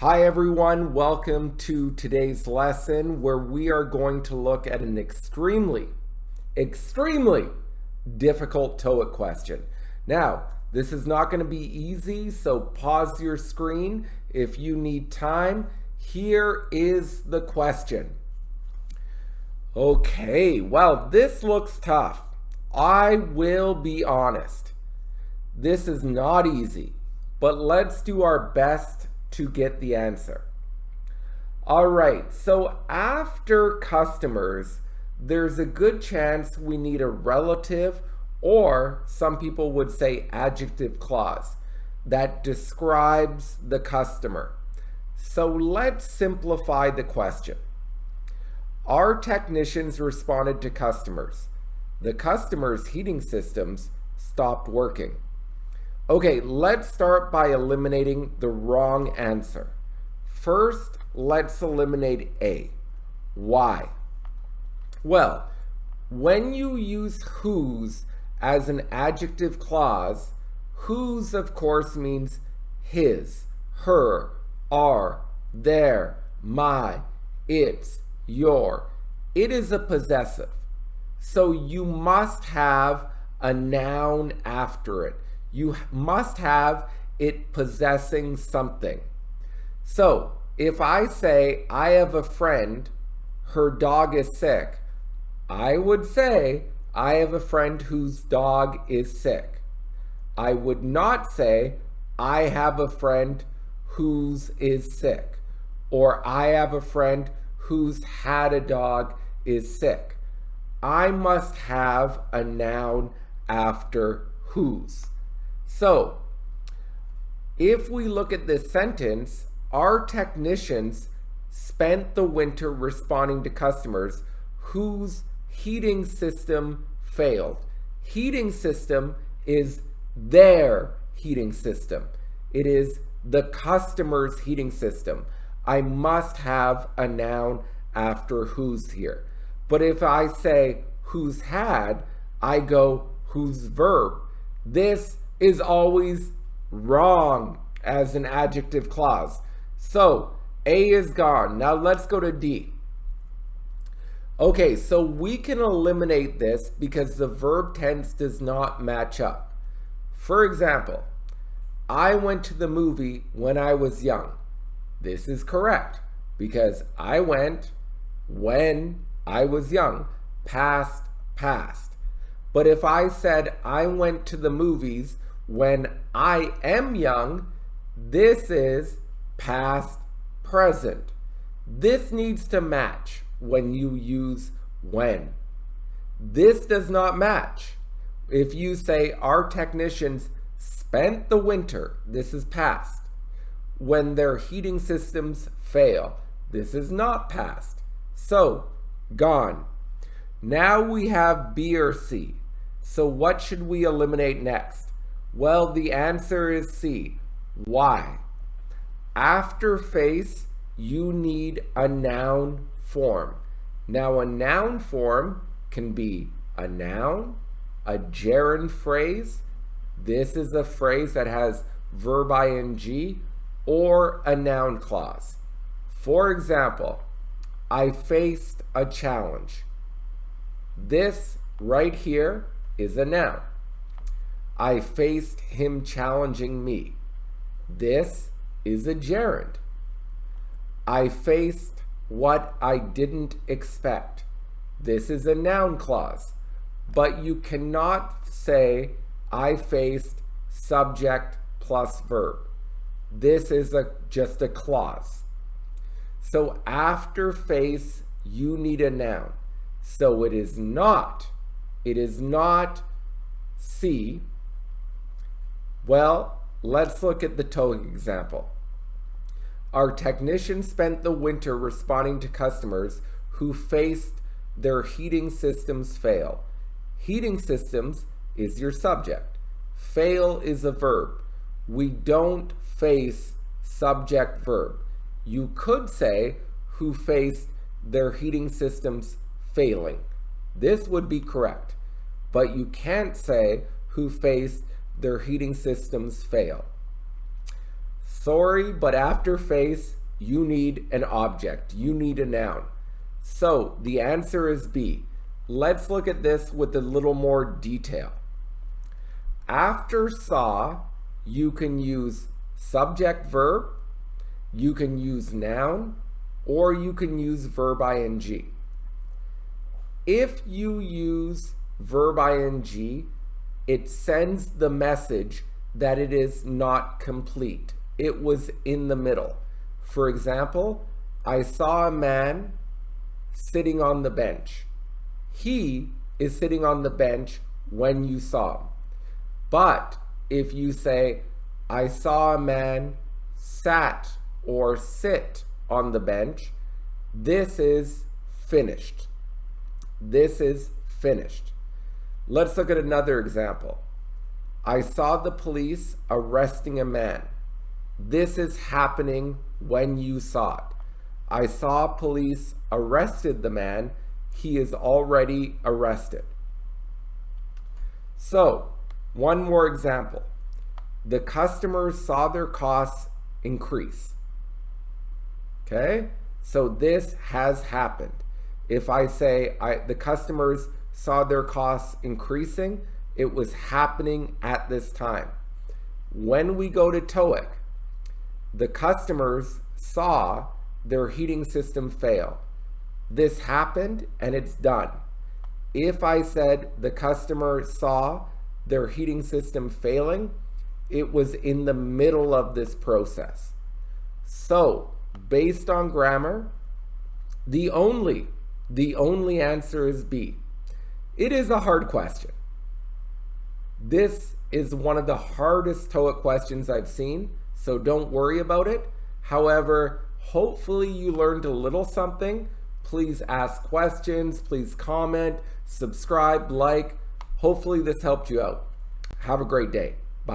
Hi everyone, welcome to today's lesson where we are going to look at an extremely difficult TOEIC question. Now, this is not going to be easy, so pause your screen if you need time. Here is the question. Okay, well, this looks tough. I will be honest. This is not easy, but let's do our best to get the answer. All right, so after customers, there's a good chance we need a relative, or some people would say adjective clause that describes the customer. So let's simplify the question. Our technicians responded to customers. The customer's heating systems stopped working. Okay, let's start by eliminating the wrong answer. First, let's eliminate A. Why? Well, when you use whose as an adjective clause, whose of course means his, her, our, their, my, its, your. It is a possessive. So you must have a noun after it. You must have it possessing something. So if I say, I have a friend, her dog is sick, I would say, I have a friend whose dog is sick. I would not say, I have a friend whose is sick, or I have a friend who's had a dog is sick. I must have a noun after whose. So, if we look at this sentence, our technicians spent the winter responding to customers whose heating system failed. Heating system is their heating system. It is the customer's heating system. I must have a noun after whose here. But if I say whose had, I go whose verb. This is always wrong as an adjective clause. So A is gone. Now let's go to D. Okay, so we can eliminate this because the verb tense does not match up. For example, I went to the movie when I was young. This is correct because I went when I was young, past. But if I said I went to the movies when I am young, this is past present. This needs to match when you use when. This does not match. If you say our technicians spent the winter, this is past. When their heating systems fail, this is not past. So, gone. Now we have B or C. So what should we eliminate next? Well, the answer is C. Why? After face, you need a noun form. Now, a noun form can be a noun, a gerund phrase. This is a phrase that has verb ing, or a noun clause. For example, I faced a challenge. This right here is a noun. I faced him challenging me. This is a gerund. I faced what I didn't expect. This is a noun clause. But you cannot say I faced subject plus verb. This is just a clause. So after face, you need a noun. So it is not C. Well, let's look at the TOEIC example. Our technician spent the winter responding to customers who faced their heating systems fail. Heating systems is your subject. Fail is a verb. We don't face subject verb. You could say who faced their heating systems failing. This would be correct. But you can't say who faced their heating systems fail. Sorry, but after face, you need an object. You need a noun. So the answer is B. Let's look at this with a little more detail. After saw, you can use subject verb, you can use noun, or you can use verb ing. If you use verb ing, it sends the message that it is not complete. It was in the middle. For example, I saw a man sitting on the bench. He is sitting on the bench when you saw him. But if you say, I saw a man sat or sit on the bench, this is finished. This is finished. Let's look at another example. I saw the police arresting a man. This is happening when you saw it. I saw police arrested the man. He is already arrested. So, one more example. The customers saw their costs increase. Okay? So this has happened. If I say the customers saw their costs increasing, it was happening at this time. When we go to TOEIC, the customers saw their heating system fail. This happened and it's done. If I said the customer saw their heating system failing, it was in the middle of this process. So, based on grammar, the only answer is B. It is a hard question. This is one of the hardest TOEIC questions I've seen, so don't worry about it. However, hopefully you learned a little something. Please ask questions, please comment, subscribe, like. Hopefully this helped you out. Have a great day.